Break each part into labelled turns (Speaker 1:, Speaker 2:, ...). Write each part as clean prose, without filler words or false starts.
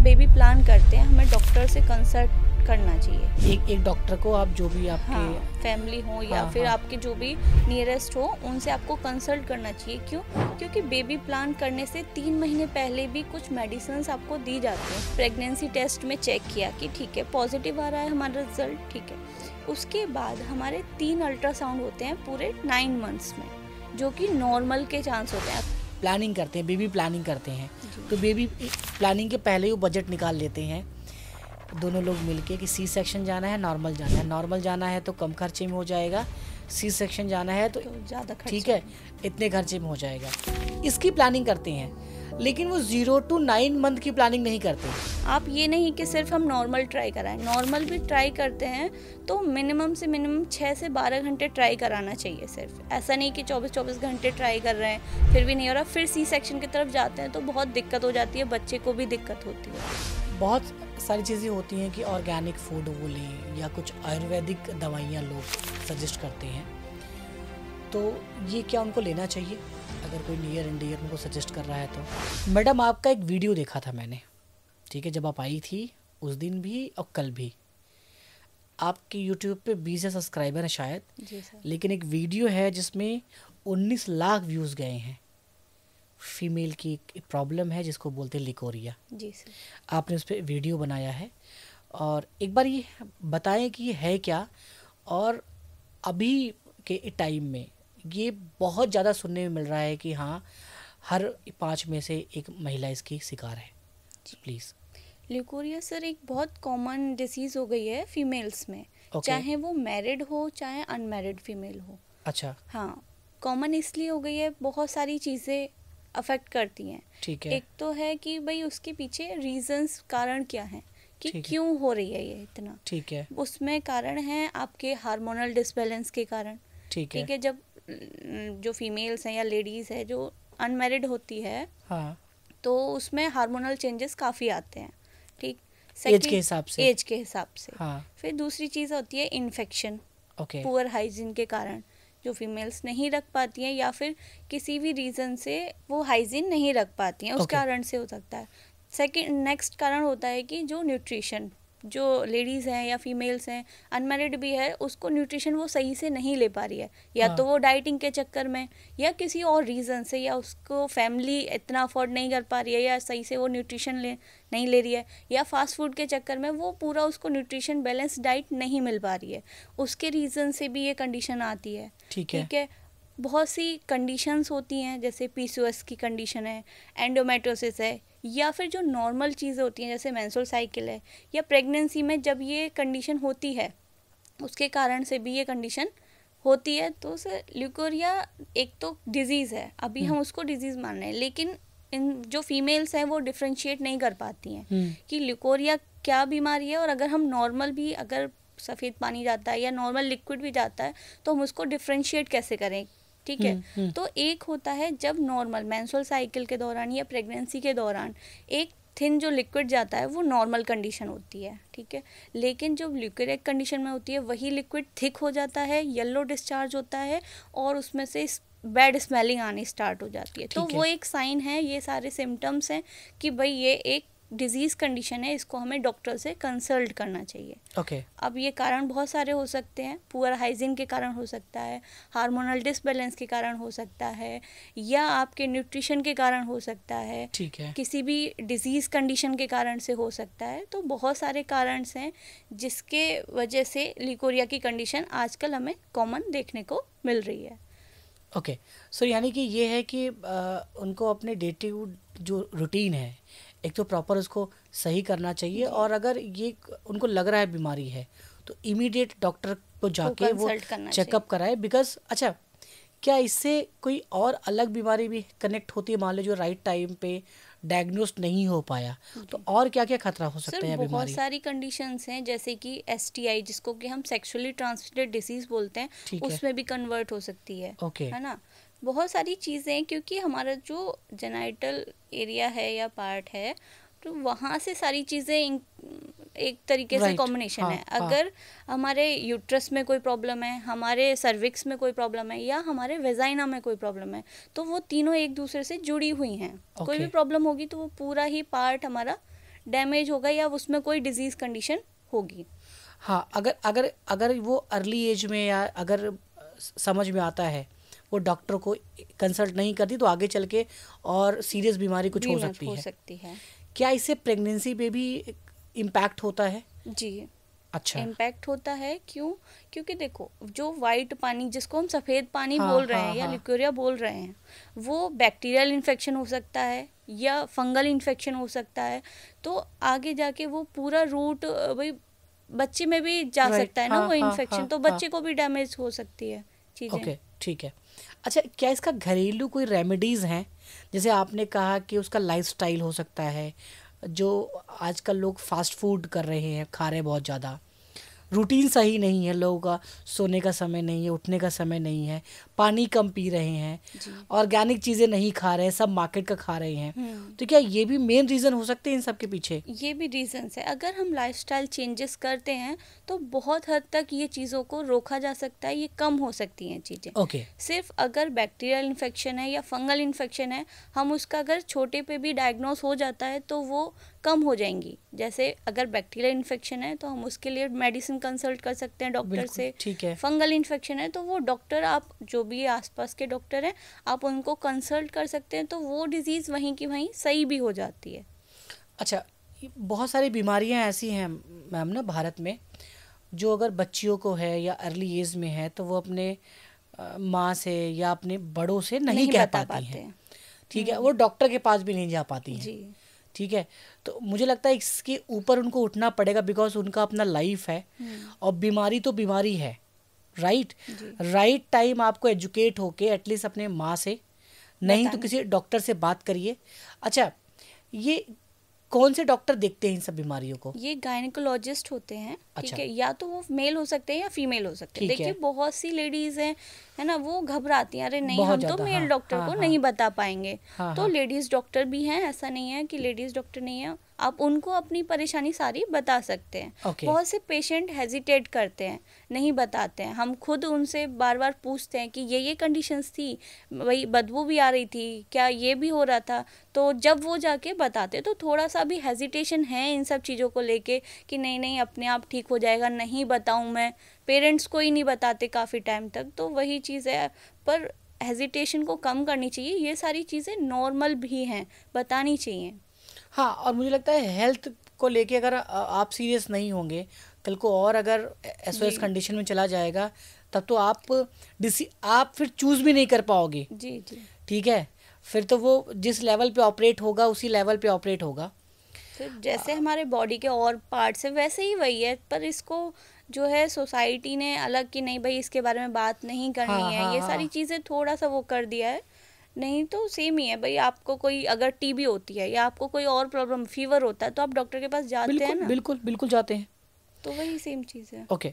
Speaker 1: Baby plan करते हैं हमें डॉक्टर से कंसल्ट करना चाहिए।
Speaker 2: एक डॉक्टर को आप जो भी आपके
Speaker 1: फैमिली हो या फिर आपके जो भी नियरेस्ट हो उनसे आपको कंसल्ट करना चाहिए। क्यों? क्योंकि बेबी प्लान करने से 3 महीने पहले भी कुछ मेडिसिन्स आपको दी जाती हैं। प्रेगनेंसी टेस्ट में चेक किया कि ठीक है पॉजिटिव आ रहा है हमारा रिजल्ट, ठीक है। उसके बाद हमारे 3 अल्ट्रासाउंड होते हैं पूरे 9 मंथ्स में, जो कि नॉर्मल के चांस होते हैं।
Speaker 2: प्लानिंग करते हैं, बेबी प्लानिंग करते हैं, तो बेबी प्लानिंग के पहले ही वो बजट निकाल लेते हैं दोनों लोग मिलके कि सी सेक्शन जाना है, नॉर्मल जाना है। नॉर्मल जाना है तो कम खर्चे में हो जाएगा, सी सेक्शन जाना है तो
Speaker 1: ज़्यादा खर्चा,
Speaker 2: ठीक है इतने खर्चे में हो जाएगा। इसकी प्लानिंग करते हैं, लेकिन वो 0 to 9 मंथ की प्लानिंग नहीं करते।
Speaker 1: आप ये नहीं कि सिर्फ हम नॉर्मल ट्राई कराएं, नॉर्मल भी ट्राई करते हैं तो मिनिमम से मिनिमम 6 से 12 घंटे ट्राई कराना चाहिए। सिर्फ ऐसा नहीं कि 24-24 घंटे ट्राई कर रहे हैं फिर भी नहीं हो रहा, फिर सी सेक्शन की तरफ जाते हैं तो बहुत दिक्कत हो जाती है, बच्चे को भी दिक्कत होती है।
Speaker 2: बहुत सारी चीज़ें होती हैं कि ऑर्गेनिक फूड वो लें या कुछ आयुर्वेदिक दवाइयाँ लोग सजेस्ट करते हैं, तो ये क्या उनको लेना चाहिए अगर कोई नियर एंड डियर उनको सजेस्ट कर रहा है तो? मैडम आपका एक वीडियो देखा था मैंने, ठीक है, जब आप आई थी उस दिन भी और कल भी। आपके यूट्यूब पे 20 सब्सक्राइबर हैं शायद
Speaker 1: जी सर।
Speaker 2: लेकिन एक वीडियो है जिसमें 19 लाख व्यूज़ गए हैं। फीमेल की एक प्रॉब्लम है जिसको बोलते हैं लिकोरिया।
Speaker 1: जी सर।
Speaker 2: आपने उस पर वीडियो बनाया है, और एक बार ये बताएं कि ये है क्या, और अभी के टाइम में ये बहुत ज़्यादा सुनने में मिल रहा है कि हाँ हर 5 में से एक महिला इसकी शिकार है। प्लीज़।
Speaker 1: लिकोरिया सर एक बहुत कॉमन डिसीज़ हो गई है फीमेल्स में, चाहे वो मैरिड हो चाहे अनमैरिड फीमेल हो।
Speaker 2: अच्छा।
Speaker 1: हाँ, कॉमन इसलिए हो गई है, बहुत सारी चीज़ें अफेक्ट करती हैं।
Speaker 2: ठीक है।
Speaker 1: एक तो है कि भाई उसके पीछे रीजंस, कारण क्या है कि क्यों हो रही है ये इतना।
Speaker 2: ठीक है।
Speaker 1: उसमें कारण है आपके हार्मोनल डिसबैलेंस के कारण।
Speaker 2: ठीक है।
Speaker 1: ठीक है, जब जो फीमेल्स हैं या लेडीज़ है जो अनमैरिड होती है,
Speaker 2: हाँ,
Speaker 1: तो उसमें हार्मोनल चेंजेस काफ़ी आते हैं। ठीक,
Speaker 2: एज के हिसाब से।
Speaker 1: एज के हिसाब से।
Speaker 2: हाँ।
Speaker 1: फिर दूसरी चीज़ होती है इन्फेक्शन।
Speaker 2: ओके।
Speaker 1: पुअर हाइजीन के कारण जो फीमेल्स नहीं रख पाती हैं या फिर किसी भी रीज़न से वो हाइजीन नहीं रख पाती हैं, उस कारण से हो सकता है। सेकंड नेक्स्ट कारण होता है कि जो न्यूट्रिशन, जो लेडीज़ हैं या फीमेल्स हैं, अनमैरिड भी है, उसको न्यूट्रिशन वो सही से नहीं ले पा रही है, या तो वो डाइटिंग के चक्कर में या किसी और रीज़न से, या उसको फैमिली इतना अफोर्ड नहीं कर पा रही है या सही से वो न्यूट्रिशन नहीं ले रही है, या फास्ट फूड के चक्कर में वो पूरा उसको न्यूट्रिशन बैलेंस डाइट नहीं मिल पा रही है, उसके रीज़न से भी ये कंडीशन आती है। ठीक है। बहुत सी कंडीशंस होती हैं, जैसे पीसीओएस की कंडीशन है, एंडोमेट्रोसिस है, या फिर जो नॉर्मल चीज़ें होती हैं जैसे मेंस्ट्रुअल साइकिल है, या प्रेगनेंसी में जब ये कंडीशन होती है उसके कारण से भी ये कंडीशन होती है। तो सर लिकोरिया एक तो डिजीज़ है, अभी हम उसको डिजीज़ मान रहे हैं, लेकिन इन जो फीमेल्स हैं वो डिफ्रेंशिएट नहीं कर पाती हैं कि लिकोरिया क्या बीमारी है, और अगर हम नॉर्मल भी अगर सफ़ेद पानी जाता है या नॉर्मल लिक्विड भी जाता है तो हम उसको डिफ्रेंशिएट कैसे करें। ठीक है। तो एक होता है जब नॉर्मल मेंस्ट्रुअल साइकिल के दौरान या प्रेगनेंसी के दौरान एक थिन जो लिक्विड जाता है वो नॉर्मल कंडीशन होती है। ठीक है, लेकिन जब लिक्विड कंडीशन में होती है वही लिक्विड थिक हो जाता है, येलो डिस्चार्ज होता है और उसमें से बैड स्मेलिंग आनी स्टार्ट हो जाती है। तो वो एक साइन है, ये सारे सिम्टम्स हैं कि भाई ये एक डिजीज़ कंडीशन है, इसको हमें डॉक्टर से कंसल्ट करना चाहिए।
Speaker 2: ओके।
Speaker 1: अब ये कारण बहुत सारे हो सकते हैं, पुअर हाइजीन के कारण हो सकता है, हार्मोनल डिसबैलेंस के कारण हो सकता है, या आपके न्यूट्रिशन के कारण हो सकता है।
Speaker 2: ठीक है।
Speaker 1: किसी भी डिजीज़ कंडीशन के कारण से हो सकता है। तो बहुत सारे कारण हैं जिसके वजह से लिकोरिया की कंडीशन आजकल हमें कॉमन देखने को मिल रही है।
Speaker 2: ओके, सो यानी कि ये है कि उनको अपने डे टू जो रूटीन है एक तो प्रॉपर उसको सही करना चाहिए, और अगर ये उनको लग रहा है बीमारी है तो इमीडिएट डॉक्टर को जाके वो चेकअप कराए। बिकॉज अच्छा, क्या इससे कोई और अलग बीमारी भी कनेक्ट होती है, मान लो जो राइट टाइम पे डायग्नोज नहीं हो पाया, तो और क्या क्या खतरा हो सकता है बीमारी?
Speaker 1: बहुत सारी कंडीशंस हैं, जैसे कि एसटीआई जिसको कि हम सेक्सुअली ट्रांसमिटेड डिसीज बोलते हैं, उसमें भी कन्वर्ट हो सकती है। है ना, बहुत सारी चीज़ें, क्योंकि हमारा जो जेनाइटल एरिया है या पार्ट है तो वहाँ से सारी चीज़ें एक तरीके से कॉम्बिनेशन है। अगर हमारे यूट्रस में कोई प्रॉब्लम है, हमारे सर्विक्स में कोई प्रॉब्लम है, या हमारे वेजाइना में कोई प्रॉब्लम है, तो वो तीनों एक दूसरे से जुड़ी हुई हैं। कोई भी प्रॉब्लम होगी तो वो पूरा ही पार्ट हमारा डैमेज होगा या उसमें कोई डिजीज़ कंडीशन होगी।
Speaker 2: हाँ, अगर अगर अगर वो अर्ली एज में या अगर समझ में आता है, वो डॉक्टर को कंसल्ट नहीं करती, तो आगे चल के और सीरियस बीमारी कुछ हो सकती है। क्या इससे प्रेगनेंसी पे भी इम्पैक्ट होता है?
Speaker 1: जी,
Speaker 2: अच्छा।
Speaker 1: इम्पैक्ट होता है। क्यों? क्योंकि देखो, जो वाइट पानी जिसको हम सफ़ेद पानी
Speaker 2: हाँ,
Speaker 1: बोल रहे
Speaker 2: हाँ,
Speaker 1: हैं या
Speaker 2: हाँ।
Speaker 1: लिक्यूरिया बोल रहे हैं, वो बैक्टीरियल इन्फेक्शन हो सकता है या फंगल इन्फेक्शन हो सकता है। तो आगे जाके वो पूरा रूट वही बच्चे में भी जा
Speaker 2: राइट,
Speaker 1: सकता है ना
Speaker 2: हाँ,
Speaker 1: वो
Speaker 2: हाँ,
Speaker 1: इन्फेक्शन,
Speaker 2: हाँ,
Speaker 1: तो
Speaker 2: हाँ।
Speaker 1: बच्चे को भी डैमेज हो सकती है चीज़ें।
Speaker 2: ओके, ठीक है। अच्छा, क्या इसका घरेलू कोई रेमेडीज़ हैं? जैसे आपने कहा कि उसका लाइफस्टाइल हो सकता है, जो आजकल लोग फास्ट फूड कर रहे हैं, खा रहे हैं बहुत ज़्यादा, रूटीन सही नहीं है लोगों का, सोने का समय नहीं है, उठने का समय नहीं है, पानी कम पी रहे हैं,
Speaker 1: जी।
Speaker 2: ऑर्गेनिक चीज़ें नहीं खा रहे हैं, सब मार्केट का खा रहे हैं। तो क्या ये भी मेन रीज़न हो सकते हैं इन सब के पीछे?
Speaker 1: ये भी रीजंस है। अगर हम लाइफस्टाइल चेंजेस करते हैं तो बहुत हद तक ये चीज़ों को रोका जा सकता है, ये कम हो सकती हैं चीज़ें।
Speaker 2: ओके।
Speaker 1: सिर्फ अगर बैक्टीरियल इन्फेक्शन है या फंगल इन्फेक्शन है, हम उसका अगर छोटे पे भी डायग्नोस हो जाता है तो वो कम हो जाएंगी। जैसे अगर बैक्टीरियल इन्फेक्शन है तो हम उसके लिए मेडिसिन कंसल्ट कर सकते हैं डॉक्टर
Speaker 2: बिल्कुल,
Speaker 1: से।
Speaker 2: ठीक है।
Speaker 1: फंगल इन्फेक्शन है तो वो डॉक्टर, आप जो भी आसपास के डॉक्टर हैं, आप उनको कंसल्ट कर सकते हैं, तो वो डिजीज़ वहीं की वहीं सही भी हो जाती है।
Speaker 2: अच्छा, ये बहुत सारी बीमारियां ऐसी हैं मैम ना भारत में, जो अगर बच्चियों को है या अर्ली एज में है तो वो अपने माँ से या अपने बड़ों से नहीं कह
Speaker 1: बता
Speaker 2: पाती
Speaker 1: पाते
Speaker 2: हैं।
Speaker 1: हैं।
Speaker 2: ठीक है, वो डॉक्टर के पास भी नहीं जा पाती हैं।
Speaker 1: जी।
Speaker 2: ठीक है, तो मुझे लगता है इसके ऊपर उनको उठना पड़ेगा, बिकॉज उनका अपना लाइफ है और बीमारी तो बीमारी है। राइट राइट टाइम आपको एजुकेट होके एटलीस्ट अपने माँ से, नहीं तो किसी डॉक्टर से बात करिए। अच्छा, ये कौन से डॉक्टर देखते हैं इन सब बीमारियों को?
Speaker 1: ये गायनेकोलॉजिस्ट होते हैं।
Speaker 2: अच्छा।
Speaker 1: ठीक है, या तो वो मेल हो सकते हैं या फीमेल हो सकते हैं।
Speaker 2: ठीक
Speaker 1: देखिए
Speaker 2: है।
Speaker 1: बहुत सी लेडीज हैं, है ना, वो घबराती हैं, अरे नहीं
Speaker 2: बहुत
Speaker 1: हम तो
Speaker 2: ज़्यादा,
Speaker 1: मेल
Speaker 2: हाँ,
Speaker 1: डॉक्टर
Speaker 2: हाँ,
Speaker 1: को
Speaker 2: हाँ,
Speaker 1: नहीं बता पाएंगे।
Speaker 2: हाँ,
Speaker 1: तो
Speaker 2: हाँ,
Speaker 1: लेडीज डॉक्टर भी हैं, ऐसा नहीं है कि लेडीज डॉक्टर नहीं है। आप उनको अपनी परेशानी सारी बता सकते हैं।
Speaker 2: ओके।
Speaker 1: बहुत से पेशेंट हेजिटेट करते हैं, नहीं बताते हैं। हम खुद उनसे बार बार पूछते हैं कि ये कंडीशंस थी, वही बदबू भी आ रही थी, क्या ये भी हो रहा था? तो जब वो जाके बताते तो थोड़ा सा भी हेजिटेशन है इन सब चीज़ों को लेके कि नहीं नहीं अपने आप ठीक हो जाएगा, नहीं बताऊं मैं। पेरेंट्स को ही नहीं बताते काफ़ी टाइम तक, तो वही चीज़ है। पर हेजिटेशन को कम करनी चाहिए, ये सारी चीज़ें नॉर्मल भी हैं, बतानी चाहिए।
Speaker 2: हाँ, और मुझे लगता है हेल्थ को लेके अगर आप सीरियस नहीं होंगे, कल को और अगर एसओएस कंडीशन में चला जाएगा, तब तो आप फिर चूज़ भी नहीं कर पाओगे।
Speaker 1: जी जी।
Speaker 2: ठीक है, फिर तो वो जिस लेवल पे ऑपरेट होगा उसी लेवल पे ऑपरेट होगा।
Speaker 1: फिर जैसे हमारे बॉडी के और पार्ट्स है वैसे ही वही है, पर इसको जो है सोसाइटी ने अलग कि नहीं भाई इसके बारे में बात नहीं करनी
Speaker 2: हाँ,
Speaker 1: है,
Speaker 2: हाँ,
Speaker 1: ये
Speaker 2: हाँ।
Speaker 1: सारी चीज़ें थोड़ा सा वो कर दिया है। नहीं तो सेम ही है भाई, आपको कोई अगर टीबी होती है या आपको कोई और प्रॉब्लम, फीवर होता है, तो आप डॉक्टर के पास जाते हैं
Speaker 2: बिल्कुल
Speaker 1: ना।
Speaker 2: बिल्कुल बिल्कुल जाते हैं।
Speaker 1: तो वही सेम चीज़ है।
Speaker 2: ओके,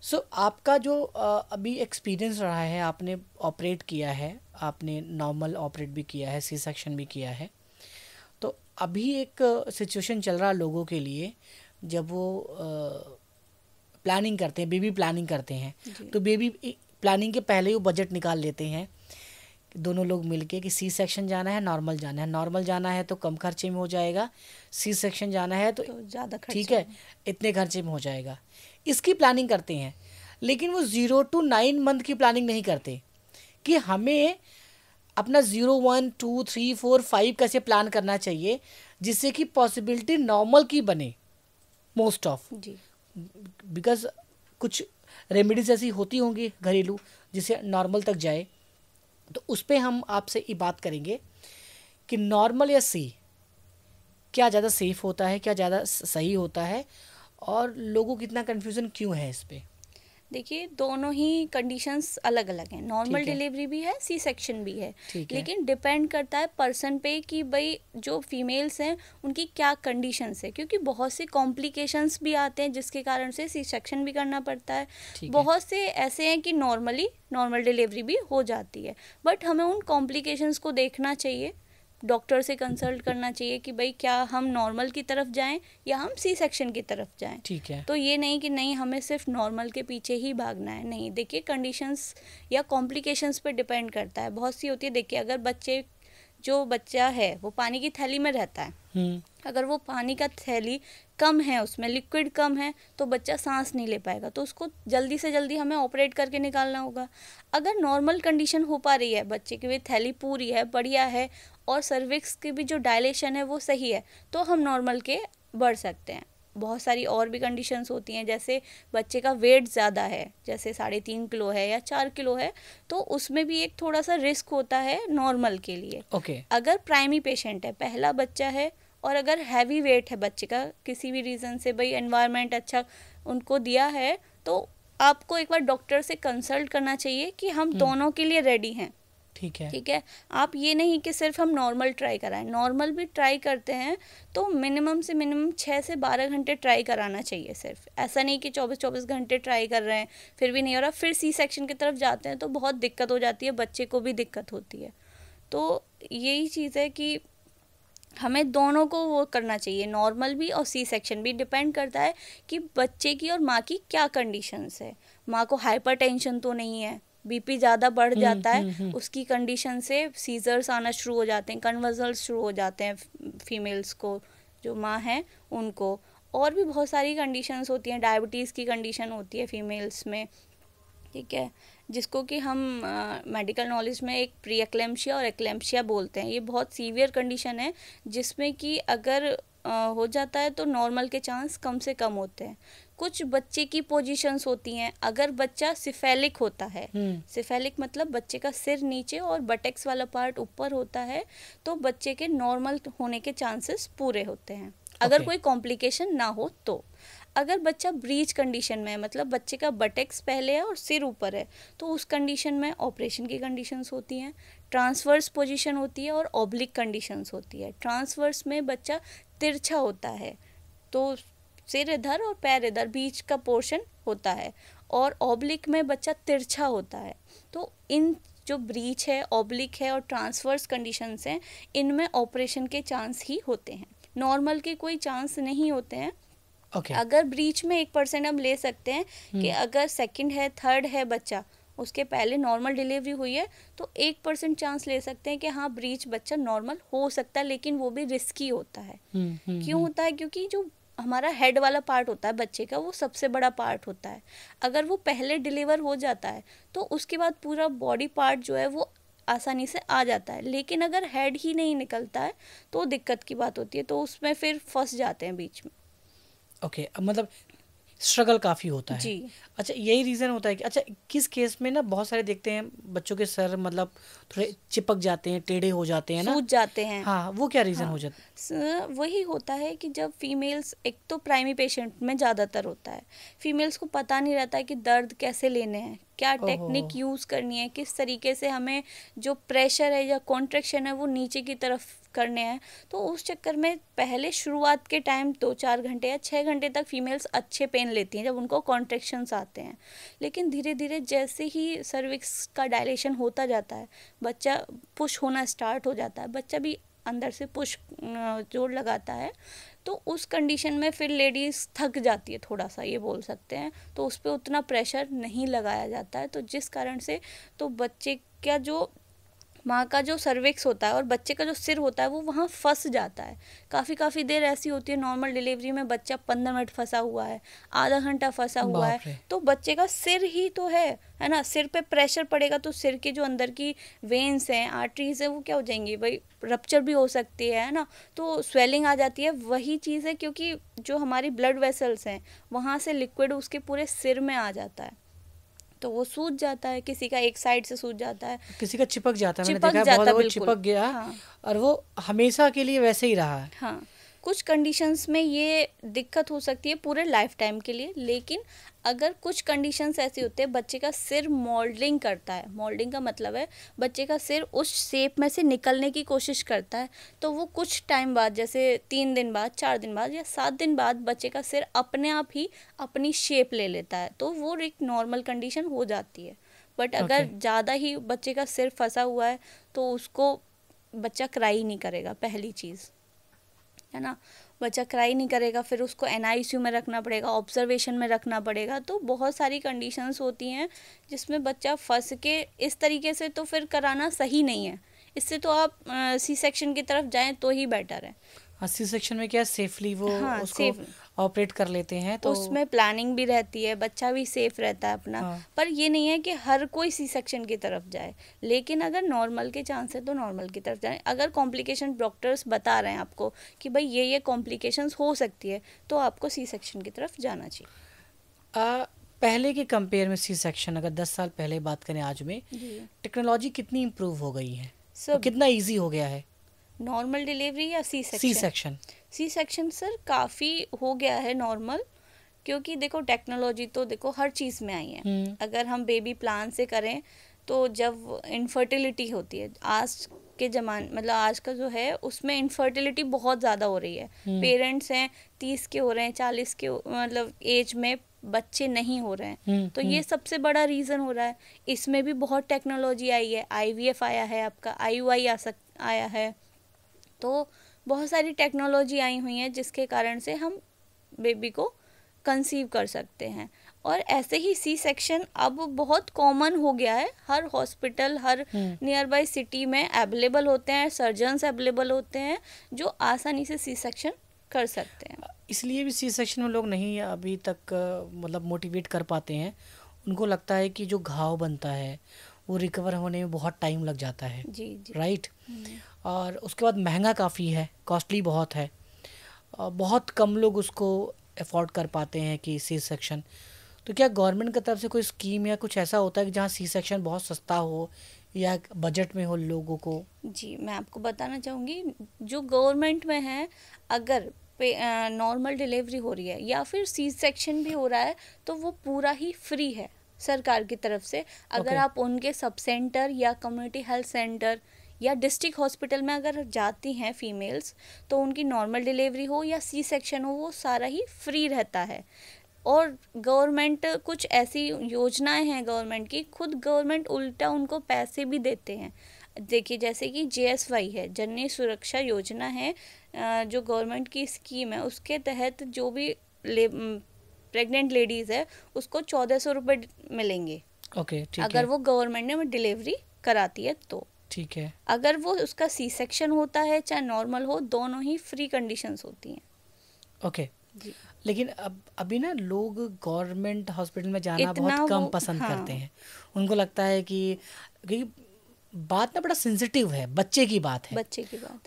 Speaker 2: सो आपका जो अभी एक्सपीरियंस रहा है, आपने ऑपरेट किया है, आपने नॉर्मल ऑपरेट भी किया है, सी सेक्शन भी किया है, तो अभी एक सिचुएशन चल रहा है लोगों के लिए, जब वो प्लानिंग करते हैं, बेबी प्लानिंग करते हैं, तो बेबी प्लानिंग के पहले ही वो बजट निकाल लेते हैं दोनों लोग मिलके कि सी सेक्शन जाना है, नॉर्मल जाना है। नॉर्मल जाना है तो कम खर्चे में हो जाएगा, सी सेक्शन जाना है तो
Speaker 1: ज़्यादा खर्चा
Speaker 2: ठीक है, इतने खर्चे में हो जाएगा। इसकी प्लानिंग करते हैं, लेकिन वो 0 to 9 मंथ की प्लानिंग नहीं करते कि हमें अपना 0, 1, 2, 3, 4, 5 कैसे प्लान करना चाहिए जिससे कि पॉसिबिलिटी नॉर्मल की बने मोस्ट ऑफ।
Speaker 1: जी।
Speaker 2: बिकॉज कुछ रेमेडीज ऐसी होती होंगी घरेलू जिससे नॉर्मल तक जाए, तो उस पर हम आपसे ये बात करेंगे कि नॉर्मल या सी क्या ज़्यादा सेफ होता है, क्या ज़्यादा सही होता है, और लोगों को इतना कन्फ्यूज़न क्यों है इस पर।
Speaker 1: देखिए दोनों ही कंडीशंस अलग अलग हैं, नॉर्मल
Speaker 2: ठीक है।
Speaker 1: डिलीवरी भी है, सी सेक्शन भी है।
Speaker 2: ठीक है।
Speaker 1: लेकिन डिपेंड करता है पर्सन पे कि भाई जो फीमेल्स हैं उनकी क्या कंडीशंस है, क्योंकि बहुत से कॉम्प्लिकेशंस भी आते हैं जिसके कारण से सी सेक्शन भी करना पड़ता है।
Speaker 2: ठीक है।
Speaker 1: बहुत से ऐसे हैं कि नॉर्मल डिलीवरी भी हो जाती है, बट हमें उन कॉम्प्लिकेशंस को देखना चाहिए, डॉक्टर से कंसल्ट करना चाहिए कि भाई क्या हम नॉर्मल की तरफ जाएं या हम सी सेक्शन की तरफ जाएं।
Speaker 2: ठीक है।
Speaker 1: तो ये नहीं कि नहीं हमें सिर्फ नॉर्मल के पीछे ही भागना है, नहीं। देखिए कंडीशंस या कॉम्प्लिकेशंस पे डिपेंड करता है, बहुत सी होती है। देखिए अगर बच्चे जो बच्चा है वो पानी की थैली में रहता है, अगर वो पानी का थैली कम है, उसमें लिक्विड कम है, तो बच्चा सांस नहीं ले पाएगा, तो उसको जल्दी से जल्दी हमें ऑपरेट करके निकालना होगा। अगर नॉर्मल कंडीशन हो पा रही है, बच्चे की भी थैली पूरी है, बढ़िया है, और सर्विक्स की भी जो डायलेशन है वो सही है, तो हम नॉर्मल के बढ़ सकते हैं। बहुत सारी और भी कंडीशंस होती हैं, जैसे बच्चे का वेट ज़्यादा है, जैसे 3.5 किलो है या 4 किलो है, तो उसमें भी एक थोड़ा सा रिस्क होता है नॉर्मल के लिए। अगर प्राइमरी पेशेंट है, पहला बच्चा है, और अगर हैवी वेट है बच्चे का, किसी भी रीज़न से, भाई एनवायरनमेंट अच्छा उनको दिया है, तो आपको एक बार डॉक्टर से कंसल्ट करना चाहिए कि हम दोनों के लिए रेडी हैं। ठीक है। आप ये नहीं कि सिर्फ हम नॉर्मल ट्राई कराएं, नॉर्मल भी ट्राई करते हैं तो मिनिमम से मिनिमम 6 से 12 घंटे ट्राई कराना चाहिए। सिर्फ ऐसा नहीं कि 24 घंटे ट्राई कर रहे हैं फिर भी नहीं हो रहा, फिर सी सेक्शन की तरफ जाते हैं तो बहुत दिक्कत हो जाती है, बच्चे को भी दिक्कत होती है। तो यही चीज़ है कि हमें दोनों को वो करना चाहिए, नॉर्मल भी और सी सेक्शन भी। डिपेंड करता है कि बच्चे की और माँ की क्या कंडीशंस है। माँ को हाइपरटेंशन तो नहीं है, बीपी ज़्यादा बढ़ जाता है, उसकी कंडीशन से सीजर्स आना शुरू हो जाते हैं, कन्वर्जल्स शुरू हो जाते हैं फीमेल्स को, जो माँ हैं उनको। और भी बहुत सारी कंडीशंस होती हैं, डायबिटीज़ की कंडीशन होती है फीमेल्स में, ठीक है, जिसको कि हम मेडिकल नॉलेज में एक प्री एक्लेम्शिया और एक्लेम्शिया बोलते हैं। ये बहुत सीवियर कंडीशन है जिसमें कि अगर हो जाता है तो नॉर्मल के चांस कम से कम होते हैं। कुछ बच्चे की पोजीशंस होती हैं, अगर बच्चा सिफेलिक होता है, सिफेलिक मतलब बच्चे का सिर नीचे और बटेक्स वाला पार्ट ऊपर होता है, तो बच्चे के नॉर्मल होने के चांसेस पूरे होते हैं, अगर कोई कॉम्प्लिकेशन ना हो तो। अगर बच्चा ब्रीच कंडीशन में है, मतलब बच्चे का बटेक्स पहले है और सिर ऊपर है, तो उस कंडीशन में ऑपरेशन की कंडीशंस होती हैं। ट्रांसवर्स पोजीशन होती है और ऑब्लिक कंडीशंस होती है। ट्रांसवर्स में बच्चा तिरछा होता है, तो सिर इधर और पैर इधर, बीच का पोर्शन होता है, और ऑब्लिक में बच्चा तिरछा होता है। तो इन जो ब्रीच है, ऑब्लिक है और ट्रांसवर्स कंडीशंस हैं, इनमें ऑपरेशन के चांस ही होते हैं, नॉर्मल के कोई चांस नहीं होते हैं। अगर ब्रीच में 1% हम ले सकते हैं कि अगर सेकंड है, थर्ड है बच्चा, उसके पहले नॉर्मल डिलीवरी हुई है, तो 1% चांस ले सकते हैं कि हाँ ब्रीच बच्चा नॉर्मल हो सकता है, लेकिन वो भी रिस्की होता है। क्यों होता है? क्योंकि जो हमारा हेड वाला पार्ट होता है बच्चे का, वो सबसे बड़ा पार्ट होता है। अगर वो पहले डिलीवर हो जाता है तो उसके बाद पूरा बॉडी पार्ट जो है वो आसानी से आ जाता है, लेकिन अगर हेड ही नहीं निकलता है तो दिक्कत की बात होती है, तो उसमें फिर फंस जाते हैं बीच में।
Speaker 2: मतलब स्ट्रगल काफ़ी होता है जी। अच्छा, यही रीज़न होता है कि अच्छा किस केस में ना बहुत सारे देखते हैं बच्चों के सर मतलब थोड़े चिपक जाते हैं, टेढ़े हो जाते हैं ना, सूज जाते हैं। हाँ, वो क्या रीज़न हो जाता है?
Speaker 1: वही होता है कि जब फीमेल्स, एक तो प्राइमरी पेशेंट में ज़्यादातर होता है, फीमेल्स को पता नहीं रहता है कि दर्द कैसे लेने हैं, क्या टेक्निक यूज़ करनी है, किस तरीके से हमें जो प्रेशर है या कॉन्ट्रैक्शन है वो नीचे की तरफ करने हैं। तो उस चक्कर में पहले शुरुआत के टाइम 2-4 घंटे या 6 घंटे तक फीमेल्स अच्छे पेन लेती हैं जब उनको कॉन्ट्रैक्शंस आते हैं, लेकिन धीरे धीरे जैसे ही सर्विक्स का डायलेशन होता जाता है, बच्चा पुश होना स्टार्ट हो जाता है, बच्चा भी अंदर से पुश जोर लगाता है, तो उस कंडीशन में फिर लेडीज़ थक जाती है, थोड़ा सा ये बोल सकते हैं, तो उस पर उतना प्रेशर नहीं लगाया जाता है, तो जिस कारण से तो बच्चे का जो माँ का जो सर्विक्स होता है और बच्चे का जो सिर होता है वो वहाँ फंस जाता है। काफ़ी देर ऐसी होती है नॉर्मल डिलीवरी में बच्चा 15 मिनट फंसा हुआ है, आधा घंटा फंसा हुआ है, तो बच्चे का सिर ही तो है ना, सिर पे प्रेशर पड़ेगा तो सिर के जो अंदर की वेन्स हैं, आर्टरीज है, वो क्या हो जाएंगी भाई, रप्चर भी हो सकती है ना, तो स्वेलिंग आ जाती है। वही चीज़ है क्योंकि जो हमारी ब्लड वेसल्स हैं वहाँ से लिक्विड उसके पूरे सिर में आ जाता है, तो वो सूज जाता है, किसी का एक साइड से सूज जाता है,
Speaker 2: किसी का चिपक जाता है, मैंने देखा है बहुत चिपक गया। हाँ। और वो हमेशा के लिए वैसे ही रहा है।
Speaker 1: हाँ, कुछ कंडीशंस में ये दिक्कत हो सकती है पूरे लाइफ टाइम के लिए, लेकिन अगर कुछ कंडीशंस ऐसी होते हैं बच्चे का सिर मोल्डिंग करता है, मोल्डिंग का मतलब है बच्चे का सिर उस शेप में से निकलने की कोशिश करता है, तो वो कुछ टाइम बाद, जैसे 3 दिन बाद, 4 दिन बाद या 7 दिन बाद बच्चे का सिर अपने आप ही अपनी शेप ले लेता है, तो वो एक नॉर्मल कंडीशन हो जाती है। बट अगर ज़्यादा ही बच्चे का सिर फंसा हुआ है तो उसको बच्चा क्राई नहीं करेगा, पहली चीज़ है ना, बच्चा क्राई नहीं करेगा, फिर उसको NICU में रखना पड़ेगा, ऑब्जर्वेशन में रखना पड़ेगा, तो बहुत सारी कंडीशंस होती हैं जिसमें बच्चा फंस के इस तरीके से तो फिर कराना सही नहीं है। इससे तो आप सी सेक्शन की तरफ जाएं तो ही बेटर है।
Speaker 2: हाँ, सी सेक्शन में क्या सेफली वो
Speaker 1: हाँ,
Speaker 2: उसको
Speaker 1: सेफ
Speaker 2: ऑपरेट कर लेते हैं, तो
Speaker 1: उसमें प्लानिंग भी रहती है, बच्चा भी सेफ रहता है अपना।
Speaker 2: हाँ।
Speaker 1: पर ये नहीं है कि हर कोई सी सेक्शन की तरफ जाए, लेकिन अगर नॉर्मल के चांस है तो नॉर्मल की तरफ जाए। अगर कॉम्प्लिकेशन डॉक्टर्स बता रहे हैं आपको कि भाई ये कॉम्प्लिकेशंस हो सकती है, तो आपको सी सेक्शन की तरफ जाना चाहिए।
Speaker 2: पहले के कंपेयर में सी सेक्शन अगर 10 साल पहले बात करें आज में, टेक्नोलॉजी कितनी इम्प्रूव हो गई है, तो कितना इजी हो गया है?
Speaker 1: नॉर्मल डिलीवरी या C
Speaker 2: C section?
Speaker 1: C section sir काफ़ी हो गया है नॉर्मल, क्योंकि देखो टेक्नोलॉजी तो देखो हर चीज़ में आई है। अगर हम बेबी प्लान से करें तो जब इनफर्टिलिटी होती है आज के ज़माने, मतलब आज का जो है उसमें इनफर्टिलिटी बहुत ज़्यादा हो रही है। पेरेंट्स हैं 30 के हो रहे हैं, 40 के मतलब एज में बच्चे नहीं हो रहे हैं, तो ये सबसे बड़ा रीज़न हो रहा है। इसमें भी बहुत टेक्नोलॉजी आई है, IVF आया है, आपका IUI आया है, तो बहुत सारी टेक्नोलॉजी आई हुई है जिसके कारण से हम बेबी को कंसीव कर सकते हैं। और ऐसे ही सी सेक्शन अब बहुत कॉमन हो गया है, हर हॉस्पिटल हर नियर बाई सिटी में अवेलेबल होते हैं, सर्जन्स अवेलेबल होते हैं जो आसानी से सी सेक्शन कर सकते हैं।
Speaker 2: इसलिए भी सी सेक्शन में लोग नहीं अभी तक मतलब मोटिवेट कर पाते हैं। उनको लगता है कि जो घाव बनता है वो रिकवर होने में बहुत टाइम लग जाता है।
Speaker 1: जी जी।
Speaker 2: राइट। और उसके बाद महंगा काफ़ी है, कॉस्टली बहुत है, बहुत कम लोग उसको अफोर्ड कर पाते हैं कि सी सेक्शन। तो क्या गवर्नमेंट की तरफ से कोई स्कीम या कुछ ऐसा होता है कि जहाँ सी सेक्शन बहुत सस्ता हो या बजट में हो लोगों को?
Speaker 1: जी, मैं आपको बताना चाहूँगी, जो गवर्नमेंट में है, अगर नॉर्मल डिलीवरी हो रही है या फिर सी सेक्शन भी हो रहा है तो वो पूरा ही फ्री है सरकार की तरफ से। अगर आप उनके सब सेंटर या कम्युनिटी हेल्थ सेंटर या डिस्ट्रिक्ट हॉस्पिटल में अगर जाती हैं फीमेल्स, तो उनकी नॉर्मल डिलीवरी हो या सी सेक्शन हो, वो सारा ही फ्री रहता है। और गवर्नमेंट कुछ ऐसी योजनाएं हैं गवर्नमेंट की, खुद गवर्नमेंट उल्टा उनको पैसे भी देते हैं। देखिए जैसे कि JSY है, जननी सुरक्षा योजना है, जो गवर्नमेंट की स्कीम है, उसके तहत जो भी प्रेग्नेंट लेडीज़ है उसको 1400 रुपये मिलेंगे।
Speaker 2: ओके, ठीक है।
Speaker 1: अगर वो गवर्नमेंट ने डिलीवरी कराती है तो।
Speaker 2: ठीक है।
Speaker 1: अगर वो उसका सी सेक्शन होता है चाहे नॉर्मल हो, दोनों ही फ्री कंडीशंस होती हैं।
Speaker 2: ओके जी। लेकिन अब अभी ना लोग गवर्नमेंट हॉस्पिटल में जाना बहुत कम पसंद करते हैं। उनको लगता है कि बात ना बड़ा सेंसिटिव है, बच्चे की बात है,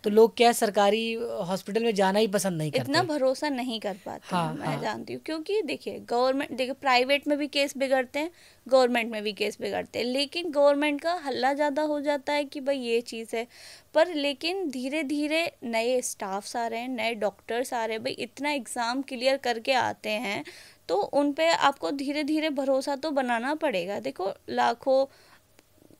Speaker 2: तो लोग क्या सरकारी हॉस्पिटल में जाना ही पसंद नहीं करते,
Speaker 1: इतना भरोसा नहीं कर पाते। हाँ, मैं जानती हूँ, क्योंकि देखिए प्राइवेट में भी केस बिगड़ते हैं, गवर्नमेंट में भी केस बिगड़ते हैं, लेकिन गवर्नमेंट का हल्ला ज़्यादा हो जाता है कि भाई ये चीज़ है। पर लेकिन धीरे धीरे नए स्टाफ्स आ रहे हैं, नए डॉक्टर्स आ रहे हैं, भाई इतना एग्ज़ाम क्लियर करके आते हैं, तो उन पे आपको धीरे धीरे भरोसा तो बनाना पड़ेगा। देखो लाखों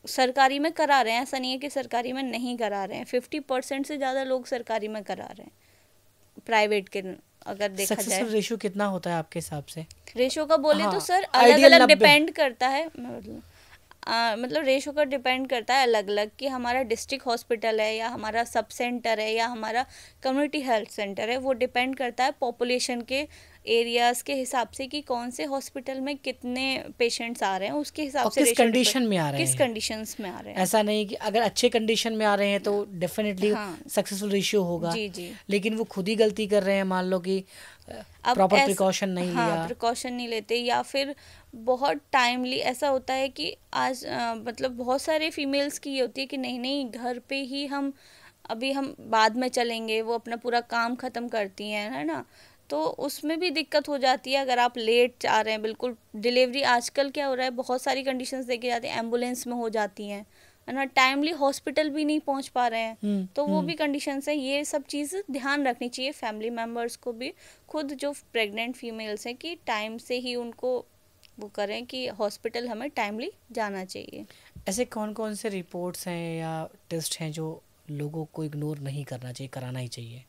Speaker 1: सरकारी में करा रहे हैं, ऐसा नहीं है कि सरकारी में नहीं करा रहे हैं, 50% से ज़्यादा लोग सरकारी में करा रहे हैं। प्राइवेट के अगर देखा जाए,
Speaker 2: सक्सेसफुल रेशियो कितना होता है आपके हिसाब से?
Speaker 1: रेशियो का बोले तो सर अलग अलग डिपेंड करता है, मतलब रेशियो का डिपेंड करता है अलग अलग, कि हमारा डिस्ट्रिक्ट हॉस्पिटल है या हमारा सब सेंटर है या हमारा कम्युनिटी हेल्थ सेंटर है। वो डिपेंड करता है पॉपुलेशन के एरियाज के हिसाब से कि कौन से हॉस्पिटल में कितने पेशेंट्स आ रहे हैं, उसके हिसाब से
Speaker 2: किस कंडीशन में आ रहे हैं,
Speaker 1: किस कंडीशंस में आ रहे हैं।
Speaker 2: ऐसा नहीं कि अगर अच्छे कंडीशन में आ रहे हैं तो डेफिनेटली सक्सेसफुल रेशियो होगा।
Speaker 1: जी जी।
Speaker 2: लेकिन वो खुद ही गलती कर रहे हैं, मान लो कि प्रॉपर प्रिकॉशन नहीं लिया,
Speaker 1: प्रिकॉशन नहीं लेते, या फिर बहुत टाइमली ऐसा होता है कि आज मतलब बहुत सारे फीमेल्स की ये होती है कि नहीं घर पे ही हम बाद में चलेंगे, वो अपना पूरा काम ख़त्म करती हैं, है ना। तो उसमें भी दिक्कत हो जाती है अगर आप लेट आ रहे हैं। बिल्कुल डिलीवरी आजकल क्या हो रहा है, बहुत सारी कंडीशंस देखी जाती हैं, एम्बुलेंस में हो जाती हैं, है ना, टाइमली हॉस्पिटल भी नहीं पहुंच पा रहे हैं, तो वो भी कंडीशंस है। ये सब चीज़ ध्यान रखनी चाहिए फैमिली मेम्बर्स को भी, खुद जो प्रेग्नेंट फीमेल्स हैं कि टाइम से ही उनको वो करें कि हॉस्पिटल हमें टाइमली जाना चाहिए।
Speaker 2: ऐसे कौन कौन से रिपोर्ट्स हैं या टेस्ट हैं जो लोगों को इग्नोर नहीं करना चाहिए, कराना ही चाहिए?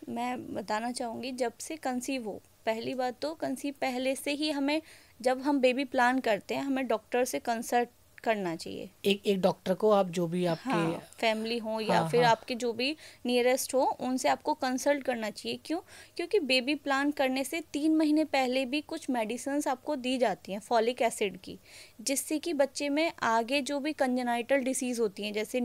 Speaker 1: मैं बताना चाहूँगी, जब से कंसीव हो, पहली बात तो कंसीव पहले से ही हमें, जब हम बेबी प्लान करते हैं, हमें डॉक्टर से कंसल्ट करना चाहिए।
Speaker 2: एक डॉक्टर को आप जो भी आपके
Speaker 1: हाँ, फैमिली हो या
Speaker 2: हाँ
Speaker 1: फिर
Speaker 2: हाँ
Speaker 1: आपके जो भी नियरेस्ट हो, उनसे आपको कंसल्ट करना चाहिए। क्यों? क्योंकि बेबी प्लान करने से 3 महीने पहले भी कुछ मेडिसिन्स आपको दी जाती हैं फॉलिक एसिड की, जिससे कि बच्चे में आगे जो भी कंजेनाइटल डिसीज़ होती हैं, जैसे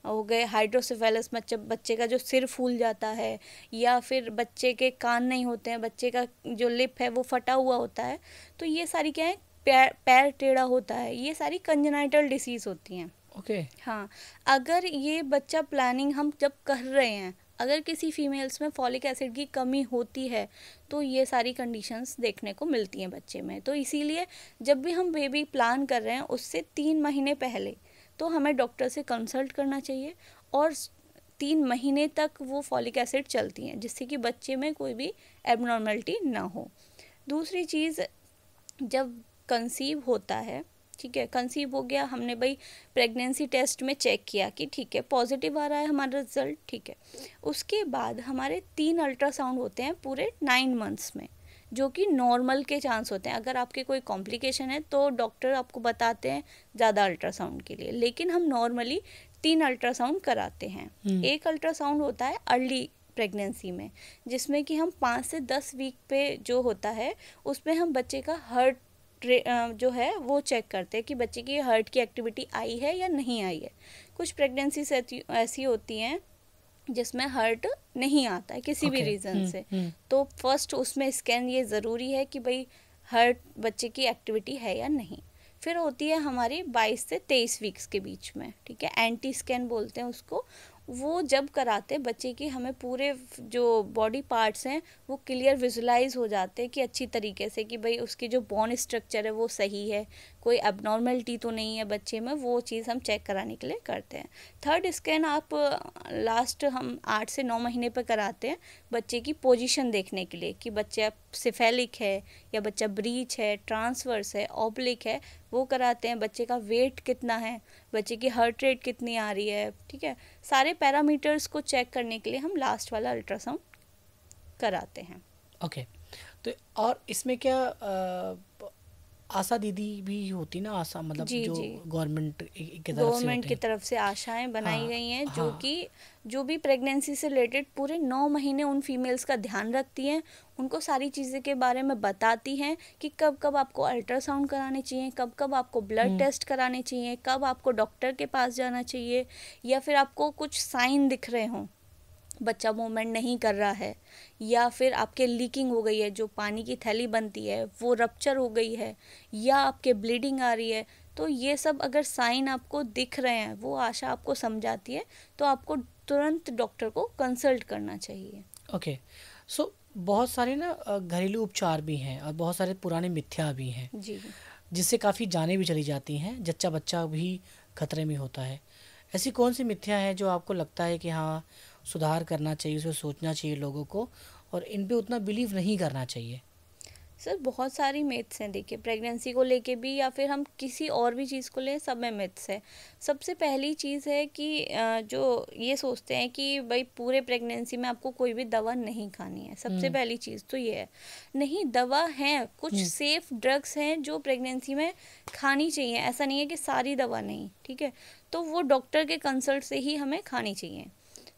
Speaker 1: हो गए हाइड्रोसेफेलस, बच्चे का जो सिर फूल जाता है, या फिर बच्चे के कान नहीं होते हैं, बच्चे का जो लिप है वो फटा हुआ होता है, तो ये सारी क्या है, पैर टेढ़ा होता है, ये सारी कंजेनाइटल डिसीज़ होती हैं।
Speaker 2: ओके
Speaker 1: हाँ, अगर ये बच्चा प्लानिंग हम जब कर रहे हैं, अगर किसी फीमेल्स में फॉलिक एसिड की कमी होती है, तो ये सारी कंडीशंस देखने को मिलती हैं बच्चे में। तो इसीलिए जब भी हम बेबी प्लान कर रहे हैं, उससे 3 महीने पहले तो हमें डॉक्टर से कंसल्ट करना चाहिए, और 3 महीने तक वो फॉलिक एसिड चलती हैं, जिससे कि बच्चे में कोई भी एबनॉर्मेलिटी ना हो। दूसरी चीज़, जब कंसीव होता है, ठीक है, कंसीव हो गया, हमने भाई प्रेगनेंसी टेस्ट में चेक किया कि ठीक है पॉजिटिव आ रहा है हमारा रिजल्ट, ठीक है, उसके बाद हमारे 3 अल्ट्रासाउंड होते हैं पूरे 9 मंथ्स में, जो कि नॉर्मल के चांस होते हैं। अगर आपके कोई कॉम्प्लिकेशन है तो डॉक्टर आपको बताते हैं ज़्यादा अल्ट्रासाउंड के लिए, लेकिन हम नॉर्मली 3 अल्ट्रासाउंड कराते हैं। एक अल्ट्रासाउंड होता है अर्ली प्रेगनेंसी में, जिसमें कि हम 5 से 10 वीक पे जो होता है, उसमें हम बच्चे का हार्ट जो है वो चेक करते हैं कि बच्चे की हार्ट की एक्टिविटी आई है या नहीं आई है। कुछ प्रेगनेंसी ऐसी होती हैं जिसमें हार्ट नहीं आता है किसी भी रीज़न से, तो फर्स्ट उसमें स्कैन ये ज़रूरी है कि भाई हार्ट बच्चे की एक्टिविटी है या नहीं। फिर होती है हमारी 22 से 23 वीक्स के बीच में, ठीक है, एंटी स्कैन बोलते हैं उसको। वो जब कराते बच्चे की, हमें पूरे जो बॉडी पार्ट्स हैं वो क्लियर विजुलाइज हो जाते हैं कि अच्छी तरीके से कि भाई उसकी जो बोन स्ट्रक्चर है वो सही है, कोई एबनॉर्मलिटी तो नहीं है बच्चे में, वो चीज़ हम चेक कराने के लिए करते हैं। थर्ड स्कैन आप लास्ट हम 8 से 9 महीने पर कराते हैं बच्चे की पोजीशन देखने के लिए कि बच्चा सिफेलिक है या बच्चा ब्रीच है, ट्रांसवर्स है, ऑब्लिक है, वो कराते हैं। बच्चे का वेट कितना है, बच्चे की हार्ट रेट कितनी आ रही है, ठीक है, सारे पैरामीटर्स को चेक करने के लिए हम लास्ट वाला अल्ट्रासाउंड कराते हैं।
Speaker 2: ओके तो और इसमें क्या आशा दीदी भी होती ना, आशा मतलब
Speaker 1: जी
Speaker 2: जो
Speaker 1: जी,
Speaker 2: गवर्नमेंट की तरफ से
Speaker 1: गवर्नमेंट
Speaker 2: होते
Speaker 1: की
Speaker 2: हैं।
Speaker 1: तरफ से आशाएं बनाई
Speaker 2: हाँ
Speaker 1: गई हैं, जो
Speaker 2: हाँ
Speaker 1: कि जो भी प्रेगनेंसी से रिलेटेड पूरे 9 महीने उन फीमेल्स का ध्यान रखती हैं, उनको सारी चीज़ें के बारे में बताती हैं कि कब कब आपको अल्ट्रासाउंड कराने चाहिए, कब कब आपको ब्लड टेस्ट कराने चाहिए, कब आपको डॉक्टर के पास जाना चाहिए, या फिर आपको कुछ साइन दिख रहे हों, बच्चा मूवमेंट नहीं कर रहा है, या फिर आपके लीकिंग हो गई है, जो पानी की थैली बनती है वो रप्चर हो गई है, या आपके ब्लीडिंग आ रही है, तो ये सब अगर साइन आपको दिख रहे हैं, वो आशा आपको समझाती है, तो आपको तुरंत डॉक्टर को कंसल्ट करना चाहिए।
Speaker 2: ओके सो बहुत सारे ना घरेलू उपचार भी हैं और बहुत सारे पुराने मिथ्या भी हैं
Speaker 1: जी,
Speaker 2: जिससे काफ़ी जानें भी चली जाती हैं, जच्चा बच्चा भी खतरे में होता है। ऐसी कौन सी मिथ्या है जो आपको लगता है कि हाँ सुधार करना चाहिए, उसे सोचना चाहिए लोगों को, और इन पे उतना बिलीव नहीं करना चाहिए?
Speaker 1: सर बहुत सारी मिथ्स हैं, देखिए प्रेगनेंसी को लेके भी या फिर हम किसी और भी चीज़ को लें, सब में मिथ्स है। सबसे पहली चीज़ है कि जो ये सोचते हैं कि भाई पूरे प्रेगनेंसी में आपको कोई भी दवा नहीं खानी है। सबसे पहली चीज़ तो ये है, नहीं, दवा है, कुछ सेफ ड्रग्स हैं जो प्रेगनेंसी में खानी चाहिए, ऐसा नहीं है कि सारी दवा नहीं, ठीक है, तो वो डॉक्टर के कंसल्ट से ही हमें खानी चाहिए।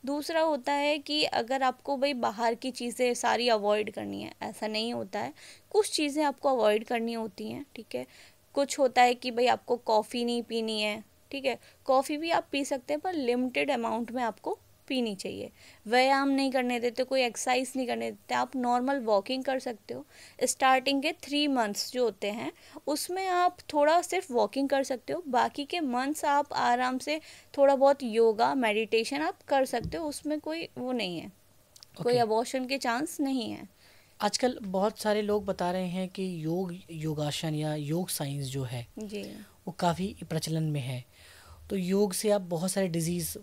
Speaker 1: दूसरा होता है कि अगर आपको भाई बाहर की चीज़ें सारी अवॉइड करनी है, ऐसा नहीं होता है, कुछ चीज़ें आपको अवॉइड करनी होती हैं, ठीक है। कुछ होता है कि भाई आपको कॉफ़ी नहीं पीनी है, ठीक है, कॉफ़ी भी आप पी सकते हैं पर लिमिटेड अमाउंट में आपको पीनी चाहिए। व्यायाम नहीं करने देते, कोई एक्सरसाइज नहीं करने देते, आप नॉर्मल वॉकिंग कर सकते हो। स्टार्टिंग के 3 मंथ्स जो होते हैं उसमें आप थोड़ा सिर्फ वॉकिंग कर सकते हो, बाकी के मंथ्स आप आराम से थोड़ा बहुत योगा मेडिटेशन आप कर सकते हो, उसमें कोई वो नहीं है, कोई अबॉर्शन के चांस नहीं है।
Speaker 2: आजकल बहुत सारे लोग बता रहे हैं कि योगासन या योग साइंस जो है
Speaker 1: जी,
Speaker 2: वो काफ़ी प्रचलन में है, तो योग से आप बहुत सारे डिजीज़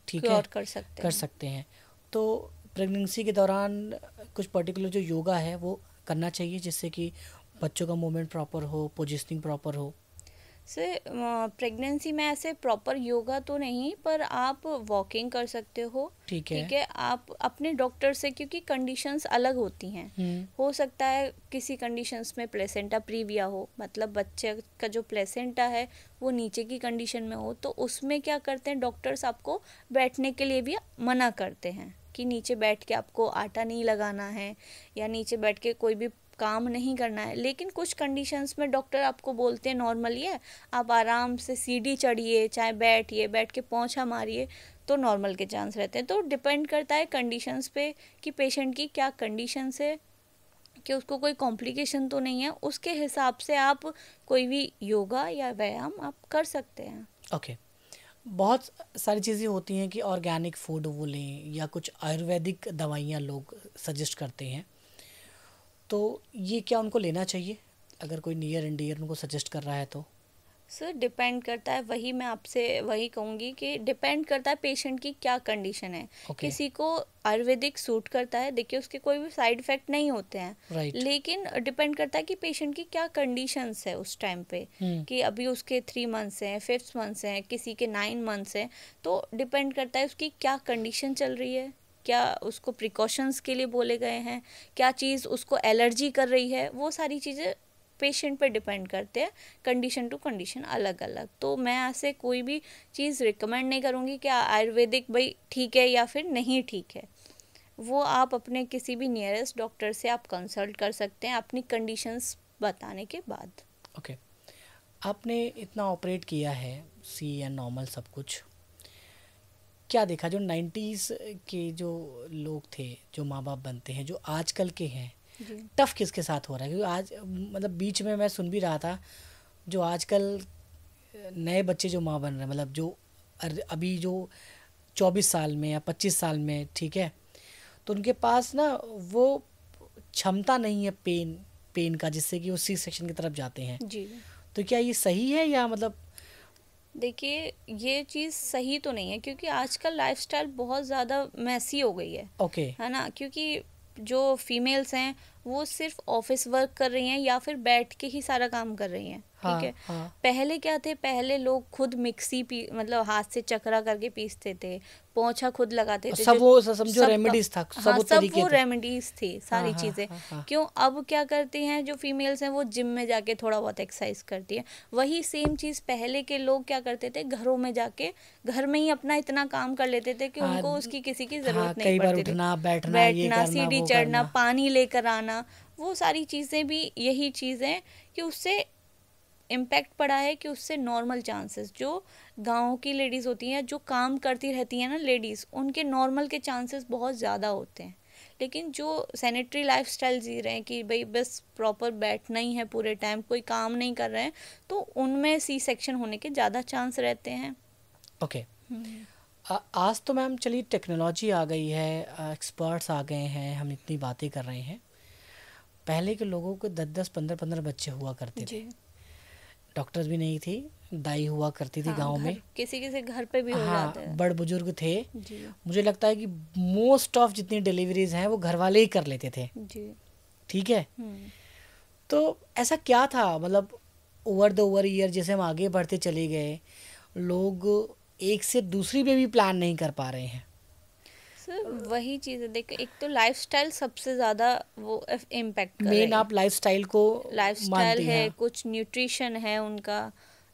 Speaker 2: ठीक है
Speaker 1: क्योर कर
Speaker 2: कर
Speaker 1: हैं।
Speaker 2: सकते हैं। तो प्रेगनेंसी के दौरान कुछ पर्टिकुलर जो योगा है वो करना चाहिए जिससे कि बच्चों का मूवमेंट प्रॉपर हो, पोजिशनिंग प्रॉपर हो।
Speaker 1: से प्रेगनेंसी में ऐसे प्रॉपर योगा तो नहीं, पर आप वॉकिंग कर सकते हो।
Speaker 2: ठीक है।
Speaker 1: ठीक है, आप अपने डॉक्टर से, क्योंकि कंडीशंस अलग होती हैं। हो सकता है किसी कंडीशंस में प्लेसेंटा प्रीविया हो, मतलब बच्चे का जो प्लेसेंटा है वो नीचे की कंडीशन में हो, तो उसमें क्या करते हैं डॉक्टर्स, आपको बैठने के लिए भी मना करते हैं कि नीचे बैठ के आपको आटा नहीं लगाना है या नीचे बैठ के कोई भी काम नहीं करना है। लेकिन कुछ कंडीशंस में डॉक्टर आपको बोलते हैं नॉर्मली है, आप आराम से सीढ़ी चढ़िए, चाहे बैठिए, बैठ के पोंछा मारिए, तो नॉर्मल के चांस रहते हैं। तो डिपेंड करता है कंडीशंस पे कि पेशेंट की क्या कंडीशंस है, कि उसको कोई कॉम्प्लिकेशन तो नहीं है, उसके हिसाब से आप कोई भी योगा या व्यायाम आप कर सकते हैं।
Speaker 2: ओके। बहुत सारी चीज़ें होती हैं कि ऑर्गेनिक फूड वो लें या कुछ आयुर्वेदिक दवाइयाँ लोग सजेस्ट करते हैं, तो ये क्या उनको लेना चाहिए अगर कोई नियर एंड डियर उनको सजेस्ट कर रहा है तो?
Speaker 1: सर डिपेंड करता है, वही मैं आपसे वही कहूँगी कि डिपेंड करता है पेशेंट की क्या कंडीशन है।
Speaker 2: ओके।
Speaker 1: किसी को आयुर्वेदिक सूट करता है, देखिए उसके कोई भी साइड इफेक्ट नहीं होते हैं।
Speaker 2: राइट।
Speaker 1: लेकिन डिपेंड करता है कि पेशेंट की क्या कंडीशंस है उस टाइम पे, कि अभी उसके 3 मंथ्स हैं, 5 मंथ्स हैं, किसी के 9 मंथ्स हैं, तो डिपेंड करता है उसकी क्या कंडीशन चल रही है, क्या उसको प्रिकॉशंस के लिए बोले गए हैं, क्या चीज़ उसको एलर्जी कर रही है, वो सारी चीज़ें पेशेंट पे डिपेंड करते हैं, कंडीशन टू कंडीशन अलग अलग। तो मैं ऐसे कोई भी चीज़ रिकमेंड नहीं करूँगी कि आयुर्वेदिक भाई ठीक है या फिर नहीं ठीक है। वो आप अपने किसी भी नियरेस्ट डॉक्टर से आप कंसल्ट कर सकते हैं अपनी कंडीशंस बताने के बाद।
Speaker 2: ओके। आपने इतना ऑपरेट किया है, सी एंड नॉर्मल सब कुछ, क्या देखा जो 90s के जो लोग थे, जो माँ बाप बनते हैं, जो आजकल के हैं, टफ किसके साथ हो रहा है? क्योंकि आज मतलब बीच में मैं सुन भी रहा था, जो आजकल नए बच्चे जो माँ बन रहे हैं, मतलब जो अभी जो 24 साल में या 25 साल में, ठीक है, तो उनके पास ना वो क्षमता नहीं है पेन का, जिससे कि वो सी सेक्शन की तरफ जाते हैं।
Speaker 1: जी।
Speaker 2: तो क्या ये सही है या मतलब?
Speaker 1: देखिए ये चीज़ सही तो नहीं है, क्योंकि आजकल लाइफस्टाइल बहुत ज़्यादा मैसी हो गई है।
Speaker 2: ओके।
Speaker 1: है ना, क्योंकि जो फीमेल्स हैं वो सिर्फ ऑफिस वर्क कर रही हैं या फिर बैठ के ही सारा काम कर रही हैं।
Speaker 2: हाँ,
Speaker 1: ठीक है।
Speaker 2: हाँ।
Speaker 1: पहले क्या थे, पहले लोग खुद मिक्सी मतलब हाथ से चकरा करके पीसते थे, पोंछा खुद लगाते थे,
Speaker 2: सब वो समझो
Speaker 1: सब
Speaker 2: रेमेडीज था, सब
Speaker 1: हाँ
Speaker 2: वो
Speaker 1: सब
Speaker 2: तरीके
Speaker 1: वो
Speaker 2: थे।
Speaker 1: रेमेडीज थी सारी
Speaker 2: हाँ,
Speaker 1: चीज़ें।
Speaker 2: हाँ, हाँ।
Speaker 1: क्यों, अब क्या करती हैं जो फीमेल्स हैं, वो जिम में जाके थोड़ा बहुत एक्सरसाइज करती हैं। वही सेम चीज़ पहले के लोग क्या करते थे, घरों में जाके घर में ही अपना इतना काम कर लेते थे कि
Speaker 2: हाँ,
Speaker 1: उनको उसकी किसी की
Speaker 2: हाँ,
Speaker 1: ज़रूरत नहीं
Speaker 2: कई बार
Speaker 1: पड़ती थी।
Speaker 2: उठना बैठना, ये
Speaker 1: बैठना,
Speaker 2: करना
Speaker 1: सीढ़ी
Speaker 2: वो
Speaker 1: चढ़ना,
Speaker 2: करना।
Speaker 1: पानी लेकर आना, वो सारी चीज़ें भी यही चीज़ें कि उससे इम्पैक्ट पड़ा है, कि उससे नॉर्मल चांसेस, जो गाँव की लेडीज़ होती हैं जो काम करती रहती हैं ना लेडीज़, उनके नॉर्मल के चांसेस बहुत ज़्यादा होते हैं। लेकिन जो सैनिटरी लाइफस्टाइल जी रहे हैं कि भाई बस प्रॉपर बैठना ही है पूरे टाइम, कोई काम नहीं कर रहे हैं, तो उनमें सी सेक्शन होने के ज़्यादा चांस रहते हैं।
Speaker 2: ओके। आज तो मैम चलिए टेक्नोलॉजी आ गई है, एक्सपर्ट्स आ गए हैं, हम इतनी बातें कर रहे हैं। पहले के लोगों को 10-10 15-15 बच्चे हुआ करते थे, डॉक्टर्स भी नहीं थी, दाई हुआ करती थी। हाँ, गांव में
Speaker 1: किसी किसी घर पे भी हो जाते हैं।
Speaker 2: बड़ बुजुर्ग थे
Speaker 1: जी।
Speaker 2: मुझे लगता है कि मोस्ट ऑफ जितनी डिलीवरीज हैं वो घर वाले ही कर लेते थे।
Speaker 1: जी।
Speaker 2: ठीक है। तो ऐसा क्या था, मतलब ओवर द ओवर ईयर जैसे हम आगे बढ़ते चले गए, लोग एक से दूसरी बेबी प्लान नहीं कर पा रहे हैं।
Speaker 1: सर वही चीज़ है, देखो एक तो लाइफस्टाइल सबसे ज़्यादा वो इम्पैक्ट कर
Speaker 2: मेन आप लाइफस्टाइल को
Speaker 1: लाइफस्टाइल है,
Speaker 2: हैं।
Speaker 1: कुछ न्यूट्रिशन है उनका,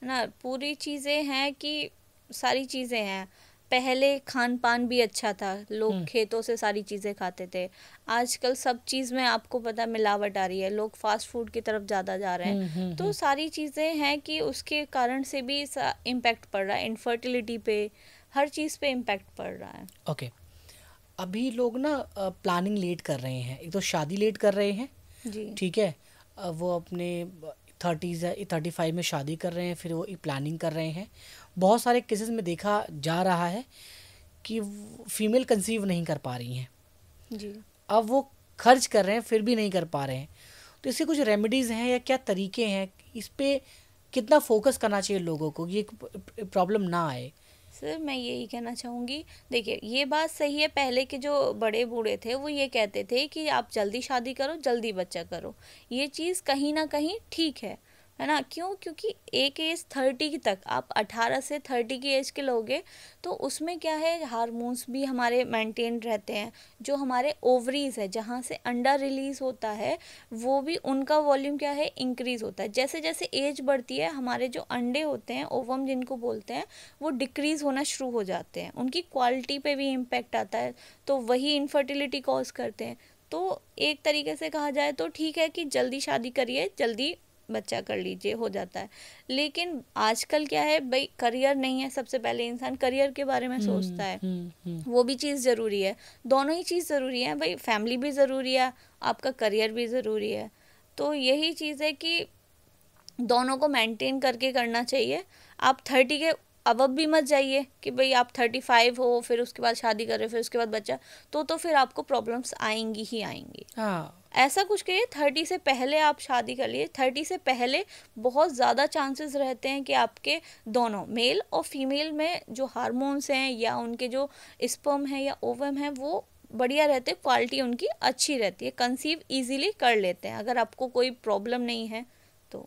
Speaker 1: है ना, पूरी चीज़ें हैं कि सारी चीज़ें हैं। पहले खान पान भी अच्छा था, लोग खेतों से सारी चीज़ें खाते थे। आजकल सब चीज़ में आपको पता मिलावट आ रही है, लोग फास्ट फूड की तरफ ज़्यादा जा रहे हैं। तो सारी चीज़ें हैं कि उसके कारण से भी इम्पैक्ट पड़ रहा है, इनफर्टिलिटी पे, हर चीज़ पे इम्पैक्ट पड़ रहा है।
Speaker 2: ओके। अभी लोग ना प्लानिंग लेट कर रहे हैं, एक तो शादी लेट कर रहे हैं।
Speaker 1: जी।
Speaker 2: ठीक है। वो अपने 30s या 35 में शादी कर रहे हैं, फिर वो प्लानिंग कर रहे हैं। बहुत सारे केसेस में देखा जा रहा है कि फीमेल कंसीव नहीं कर पा रही हैं।
Speaker 1: जी।
Speaker 2: अब वो खर्च कर रहे हैं फिर भी नहीं कर पा रहे हैं, तो इसके कुछ रेमेडीज़ हैं या क्या तरीके हैं, इस पे कितना फोकस करना चाहिए लोगों को, ये प्रॉब्लम ना आए?
Speaker 1: सर मैं यही कहना चाहूँगी, देखिए ये बात सही है, पहले के जो बड़े बूढ़े थे वो ये कहते थे कि आप जल्दी शादी करो, जल्दी बच्चा करो, ये चीज़ कहीं ना कहीं ठीक है है ना। क्यों? क्योंकि एक एज 30 तक, आप 18 से 30 की एज के लोगे तो उसमें क्या है, हार्मोन्स भी हमारे मेंटेन रहते हैं। जो हमारे ओवरीज है जहाँ से अंडा रिलीज होता है वो भी, उनका वॉल्यूम क्या है, इंक्रीज होता है। जैसे जैसे एज बढ़ती है हमारे जो अंडे होते हैं, ओवम जिनको बोलते हैं, वो डिक्रीज होना शुरू हो जाते हैं, उनकी क्वालिटी पे भी इम्पेक्ट आता है, तो वही इनफर्टिलिटी कॉज करते हैं। तो एक तरीके से कहा जाए तो ठीक है कि जल्दी शादी करिए, जल्दी बच्चा कर लीजिए, हो जाता है। लेकिन आजकल क्या है भाई, करियर नहीं है, सबसे पहले इंसान करियर के बारे में सोचता है। वो भी चीज़ ज़रूरी है, दोनों ही चीज़ ज़रूरी है भाई, फैमिली भी ज़रूरी है, आपका करियर भी ज़रूरी है। तो यही चीज़ है कि दोनों को मेंटेन करके करना चाहिए। आप 30 के अब भी मत जाइए कि भाई आप 35 हो फिर उसके बाद शादी कर रहे हो फिर उसके बाद बच्चा, तो फिर आपको प्रॉब्लम्स आएंगी ही आएंगी।
Speaker 2: हाँ,
Speaker 1: ऐसा कुछ करिए, 30 से पहले आप शादी कर लिए। 30 से पहले बहुत ज़्यादा चांसेस रहते हैं कि आपके दोनों मेल और फीमेल में जो हार्मोन्स हैं या उनके जो स्पर्म है या ओवम है वो बढ़िया रहते हैं, क्वालिटी उनकी अच्छी रहती है, कंसीव इजीली कर लेते हैं अगर आपको कोई प्रॉब्लम नहीं है तो।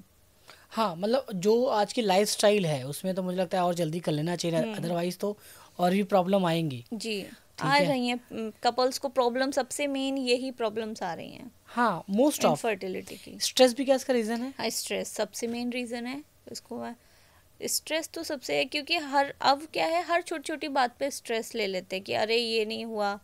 Speaker 2: हाँ, मतलब जो आज की लाइफ स्टाइल है उसमें तो मुझे लगता है और जल्दी कर लेना चाहिए, अदरवाइज तो और भी प्रॉब्लम आएंगी।
Speaker 1: जी,
Speaker 2: ठीक
Speaker 1: आ
Speaker 2: है।
Speaker 1: रही हैं कपल्स को प्रॉब्लम, सबसे मेन यही प्रॉब्लम्स आ रही हैं
Speaker 2: हाँ, मोस्ट ऑफ
Speaker 1: इनफर्टिलिटी की।
Speaker 2: स्ट्रेस भी क्या इसका रीज़न है?
Speaker 1: हाँ, स्ट्रेस सबसे मेन रीज़न है इसको। स्ट्रेस तो सबसे है, क्योंकि हर, अब क्या है, हर छोटी छोटी बात पे स्ट्रेस ले लेते हैं कि अरे ये नहीं हुआ,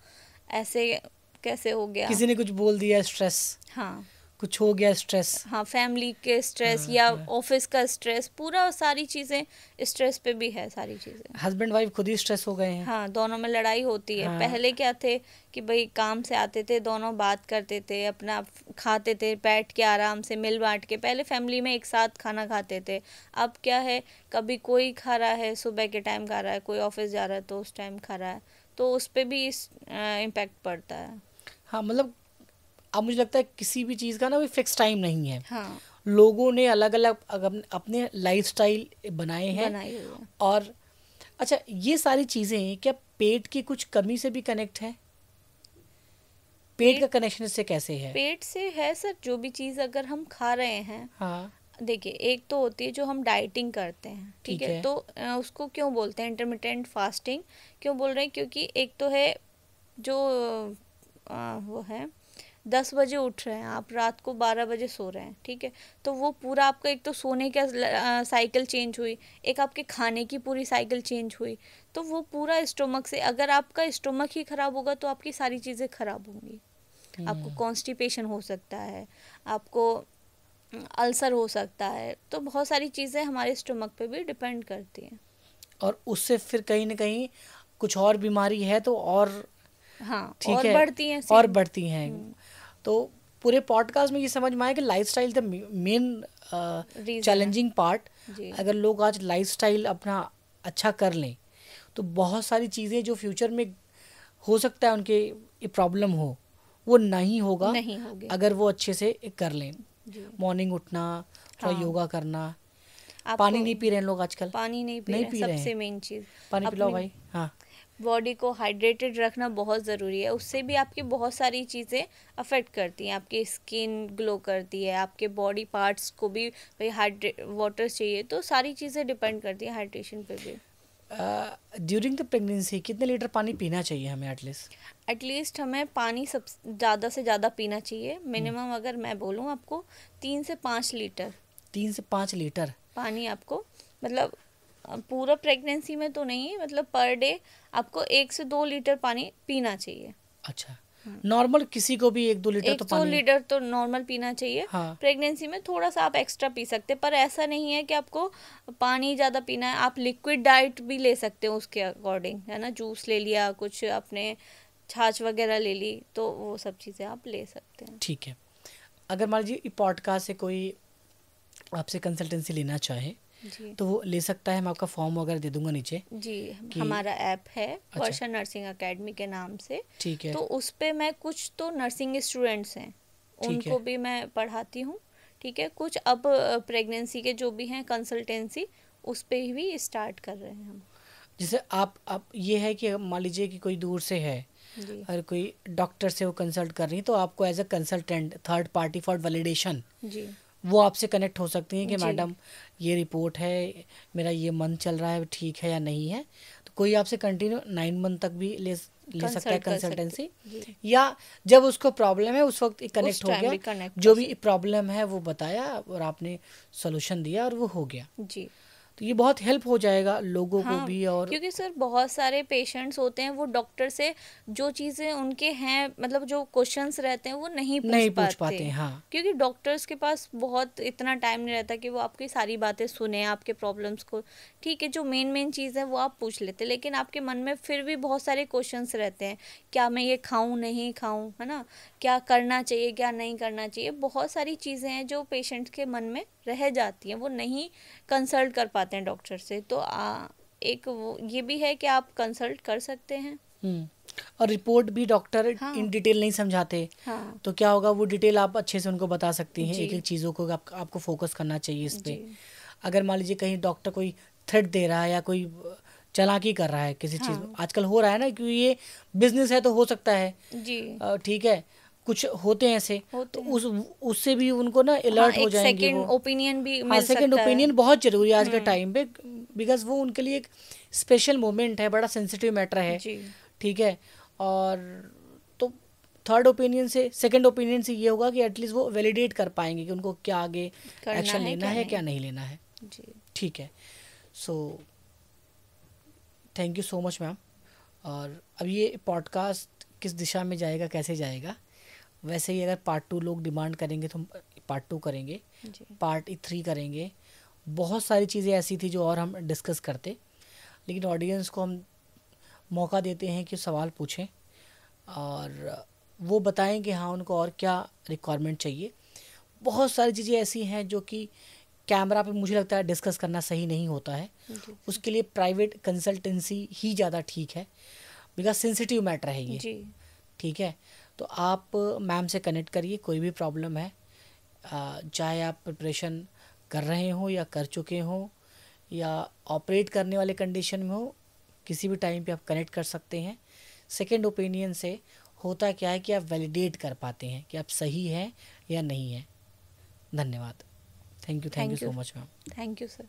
Speaker 1: ऐसे कैसे हो गया।
Speaker 2: किसी ने कुछ बोल दिया स्ट्रेस,
Speaker 1: हाँ
Speaker 2: कुछ हो गया स्ट्रेस।
Speaker 1: हाँ, फैमिली के स्ट्रेस
Speaker 2: हाँ,
Speaker 1: या
Speaker 2: हाँ।
Speaker 1: ऑफिस का स्ट्रेस, पूरा सारी चीज़ें स्ट्रेस पे भी है, सारी चीज़ें।
Speaker 2: हस्बैंड वाइफ खुद ही स्ट्रेस हो गए हैं।
Speaker 1: हाँ, दोनों में लड़ाई होती है।
Speaker 2: हाँ।
Speaker 1: पहले क्या थे कि भाई काम से आते थे दोनों, बात करते थे, अपना खाते थे बैठ के आराम से मिल बांट के, पहले फैमिली में एक साथ खाना खाते थे। अब क्या है, कभी कोई खा रहा है सुबह के टाइम खा रहा है, कोई ऑफिस जा रहा है तो उस टाइम खा रहा है, तो उस पर भी इम्पैक्ट पड़ता है।
Speaker 2: हाँ, मतलब अब मुझे लगता है किसी भी चीज़ का ना कोई फिक्स टाइम नहीं है।
Speaker 1: हाँ,
Speaker 2: लोगों ने अलग अलग अपने लाइफस्टाइल बनाए हैं।
Speaker 1: बनाई हुई है।
Speaker 2: और अच्छा, ये सारी चीज़ें क्या पेट की कुछ कमी से भी कनेक्ट है? पेट का कनेक्शन इससे कैसे है?
Speaker 1: पेट से है सर, जो भी चीज़ अगर हम खा रहे हैं,
Speaker 2: हाँ,
Speaker 1: देखिए एक तो होती है जो हम डाइटिंग करते हैं, ठीक
Speaker 2: ठीक
Speaker 1: है,
Speaker 2: है।
Speaker 1: तो उसको क्यों बोलते हैं इंटरमिटेंट फास्टिंग, क्यों बोल रहे हैं, क्योंकि एक तो है जो वो है 10 बजे उठ रहे हैं आप, रात को 12 बजे सो रहे हैं, ठीक है, तो वो पूरा आपका एक तो सोने का साइकिल चेंज हुई, एक आपके खाने की पूरी साइकिल चेंज हुई, तो वो पूरा स्टोमक से, अगर आपका स्टोमक ही खराब होगा तो आपकी सारी चीज़ें खराब होंगी। आपको कॉन्स्टिपेशन हो सकता है, आपको अल्सर हो सकता है, तो बहुत सारी चीज़ें हमारे स्टोमक पे भी डिपेंड करती हैं।
Speaker 2: और उससे फिर कहीं ना कहीं कुछ और बीमारी है तो और
Speaker 1: हाँ,
Speaker 2: ठीक
Speaker 1: और
Speaker 2: है,
Speaker 1: बढ़ती हैं
Speaker 2: और
Speaker 1: सेम।
Speaker 2: बढ़ती हैं। तो पूरे पॉडकास्ट में ये समझ में आया कि lifestyle the main
Speaker 1: reason
Speaker 2: challenging part.
Speaker 1: जी।
Speaker 2: अगर लोग आज लाइफस्टाइल अपना अच्छा कर लें तो बहुत सारी चीज़ें जो फ्यूचर में हो सकता है उनके ये प्रॉब्लम हो, वो नहीं होगा
Speaker 1: नहीं होगी।
Speaker 2: अगर वो अच्छे से कर लें।
Speaker 1: जी।
Speaker 2: मॉर्निंग उठना, थोड़ा
Speaker 1: हाँ,
Speaker 2: योगा करना।
Speaker 1: आपको
Speaker 2: पानी नहीं पी रहे हैं लोग आजकल,
Speaker 1: पानी नहीं पी
Speaker 2: नहीं
Speaker 1: रहे
Speaker 2: पी
Speaker 1: हैं,
Speaker 2: रहे
Speaker 1: सबसे
Speaker 2: हैं।
Speaker 1: मेन चीज़।
Speaker 2: पानी पिलाओ
Speaker 1: अपनी
Speaker 2: भाई। हाँ,
Speaker 1: बॉडी को हाइड्रेटेड रखना बहुत ज़रूरी है, उससे भी आपकी बहुत सारी चीज़ें अफेक्ट करती हैं, आपकी स्किन ग्लो करती है, आपके बॉडी पार्ट्स को भी भाई हाइड्रेट वाटर चाहिए, तो सारी चीज़ें डिपेंड करती हैं हाइड्रेशन पे भी।
Speaker 2: ड्यूरिंग द प्रेगनेंसी कितने लीटर पानी पीना चाहिए हमें एटलीस्ट?
Speaker 1: एटलीस्ट हमें पानी सब ज़्यादा से ज़्यादा पीना चाहिए। मिनिमम अगर मैं बोलूँ आपको 3 से 5 लीटर
Speaker 2: 3 से 5 लीटर
Speaker 1: पानी आपको, मतलब पूरा प्रेगनेंसी में तो नहीं, मतलब पर डे आपको 1 से 2 लीटर पानी पीना चाहिए।
Speaker 2: अच्छा, नॉर्मल किसी को भी 1-2 लीटर तो
Speaker 1: 1-2
Speaker 2: पानी।
Speaker 1: लीटर तो नॉर्मल पीना चाहिए।
Speaker 2: हाँ,
Speaker 1: प्रेगनेंसी में थोड़ा सा आप एक्स्ट्रा पी सकते हैं, पर ऐसा नहीं है कि आपको पानी ज़्यादा पीना है। आप लिक्विड डाइट भी ले सकते हो उसके अकॉर्डिंग, है ना, जूस ले लिया, कुछ अपने छाछ वगैरह ले ली, तो वो सब चीज़ें आप ले सकते हैं।
Speaker 2: ठीक है। अगर मान लीजिए पॉडकास्ट से कोई आपसे कंसल्टेंसी लेना चाहे
Speaker 1: जी
Speaker 2: तो वो ले सकता है? मैं आपका फॉर्म वगैरह दे दूंगा नीचे
Speaker 1: जी,
Speaker 2: कि
Speaker 1: हमारा ऐप है
Speaker 2: अच्छा।
Speaker 1: वर्षा नर्सिंग एकेडमी के नाम से,
Speaker 2: ठीक है,
Speaker 1: तो उस पे मैं कुछ तो नर्सिंग स्टूडेंट्स हैं
Speaker 2: ठीक
Speaker 1: उनको
Speaker 2: है।
Speaker 1: भी मैं पढ़ाती हूँ, ठीक है, कुछ अब प्रेगनेंसी के जो भी हैं कंसल्टेंसी उस पे भी स्टार्ट कर रहे हैं हम।
Speaker 2: जैसे आप ये है कि मान लीजिए कि कोई दूर से है,
Speaker 1: जी
Speaker 2: अगर कोई डॉक्टर से वो कंसल्ट कर रही है तो आपको as a consultant third party for validation
Speaker 1: जी
Speaker 2: वो आपसे कनेक्ट हो सकती हैं कि
Speaker 1: जी।
Speaker 2: मैडम ये रिपोर्ट है, मेरा ये मंथ चल रहा है, ठीक है या नहीं है। तो कोई आपसे कंटिन्यू 9 मंथ तक भी ले सकता है
Speaker 1: कंसल्ट कर सकते
Speaker 2: कंसल्टेंसी,
Speaker 1: जी,
Speaker 2: या जब उसको प्रॉब्लम है उस वक्त
Speaker 1: उस
Speaker 2: कनेक्ट हो
Speaker 1: टाइम
Speaker 2: गया,
Speaker 1: भी कनेक्ट
Speaker 2: जो
Speaker 1: कर
Speaker 2: भी प्रॉब्लम है वो बताया और आपने सोल्यूशन दिया और वो हो गया।
Speaker 1: सकते जी।
Speaker 2: तो ये बहुत हेल्प हो जाएगा लोगों को
Speaker 1: हाँ,
Speaker 2: भी। और
Speaker 1: क्योंकि सर बहुत सारे पेशेंट्स होते हैं वो डॉक्टर से जो चीज़ें उनके हैं, मतलब जो क्वेश्चंस रहते हैं वो नहीं पूछ
Speaker 2: नहीं पूछ
Speaker 1: पाते,
Speaker 2: पाते हैं, हाँ।
Speaker 1: क्योंकि डॉक्टर्स के पास बहुत इतना टाइम नहीं रहता कि वो आपकी सारी बातें सुने, आपके प्रॉब्लम्स को। ठीक है, जो मेन मेन चीज़ है वो आप पूछ लेते, लेकिन आपके मन में फिर भी बहुत सारे क्वेश्चंस रहते हैं, क्या मैं ये खाऊं नहीं खाऊं, है ना, क्या करना चाहिए क्या नहीं करना चाहिए। बहुत सारी चीज़ें हैं जो पेशेंट के मन में रह जाती हैं, वो नहीं कंसल्ट कर पाते हैं डॉक्टर से। तो एक वो ये भी है कि आप कंसल्ट कर सकते हैं।
Speaker 2: और रिपोर्ट भी डॉक्टर
Speaker 1: हाँ,
Speaker 2: इन डिटेल नहीं समझाते,
Speaker 1: हाँ,
Speaker 2: तो क्या होगा, वो डिटेल आप अच्छे से उनको बता सकती हैं,
Speaker 1: जी,
Speaker 2: एक एक चीज़ों को आपको फोकस करना चाहिए इस
Speaker 1: जी,
Speaker 2: पे। अगर मान लीजिए कहीं डॉक्टर कोई थ्रेट दे रहा है या कोई चालाकी कर रहा है किसी चीज़ में,
Speaker 1: हाँ,
Speaker 2: आजकल हो रहा है ना, क्योंकि ये बिजनेस है तो हो सकता है।
Speaker 1: जी,
Speaker 2: ठीक है, कुछ होते हैं ऐसे, तो
Speaker 1: होते हैं।
Speaker 2: उससे भी उनको ना
Speaker 1: हाँ,
Speaker 2: अलर्ट हो
Speaker 1: एक
Speaker 2: जाएंगे
Speaker 1: सेकंड
Speaker 2: वो।
Speaker 1: ओपिनियन भी
Speaker 2: हाँ,
Speaker 1: मिल
Speaker 2: सेकंड
Speaker 1: सकता है।
Speaker 2: ओपिनियन बहुत ज़रूरी है आज के
Speaker 1: हुँ,
Speaker 2: टाइम पे, बिकॉज वो उनके लिए एक स्पेशल मोमेंट है, बड़ा सेंसिटिव मैटर है।
Speaker 1: जी,
Speaker 2: ठीक है। और तो थर्ड ओपिनियन से, सेकंड ओपिनियन से ये होगा कि एटलीस्ट वो वैलिडेट कर पाएंगे कि उनको क्या आगे
Speaker 1: करना
Speaker 2: एक्शन
Speaker 1: है
Speaker 2: लेना
Speaker 1: क्या
Speaker 2: है,
Speaker 1: नहीं।
Speaker 2: क्या नहीं लेना है।
Speaker 1: जी,
Speaker 2: ठीक है। So thank you so much ma'am. और अब ये पॉडकास्ट किस दिशा में जाएगा, कैसे जाएगा, वैसे ही अगर पार्ट 2 लोग डिमांड करेंगे तो हम पार्ट 2 करेंगे,
Speaker 1: जी,
Speaker 2: पार्ट 3 करेंगे। बहुत सारी चीज़ें ऐसी थी जो और हम डिस्कस करते, लेकिन ऑडियंस को हम मौका देते हैं कि सवाल पूछें और वो बताएं कि हाँ उनको और क्या रिक्वायरमेंट चाहिए। बहुत सारी चीज़ें ऐसी हैं जो कि कैमरा पे मुझे लगता है डिस्कस करना सही नहीं होता है,
Speaker 1: जी,
Speaker 2: उसके लिए प्राइवेट कंसल्टेंसी ही ज़्यादा ठीक है, बिकॉज सेंसिटिव मैटर है ये।
Speaker 1: जी,
Speaker 2: ठीक है। तो आप मैम से कनेक्ट करिए, कोई भी प्रॉब्लम है, चाहे आप प्रिपरेशन कर रहे हो या कर चुके हो या ऑपरेट करने वाले कंडीशन में हो, किसी भी टाइम पे आप कनेक्ट कर सकते हैं। सेकंड ओपिनियन से होता क्या है कि आप वैलिडेट कर पाते हैं कि आप सही हैं या नहीं हैं। धन्यवाद। Thank you
Speaker 1: thank
Speaker 2: so
Speaker 1: you,
Speaker 2: much ma'am.
Speaker 1: Thank you sir.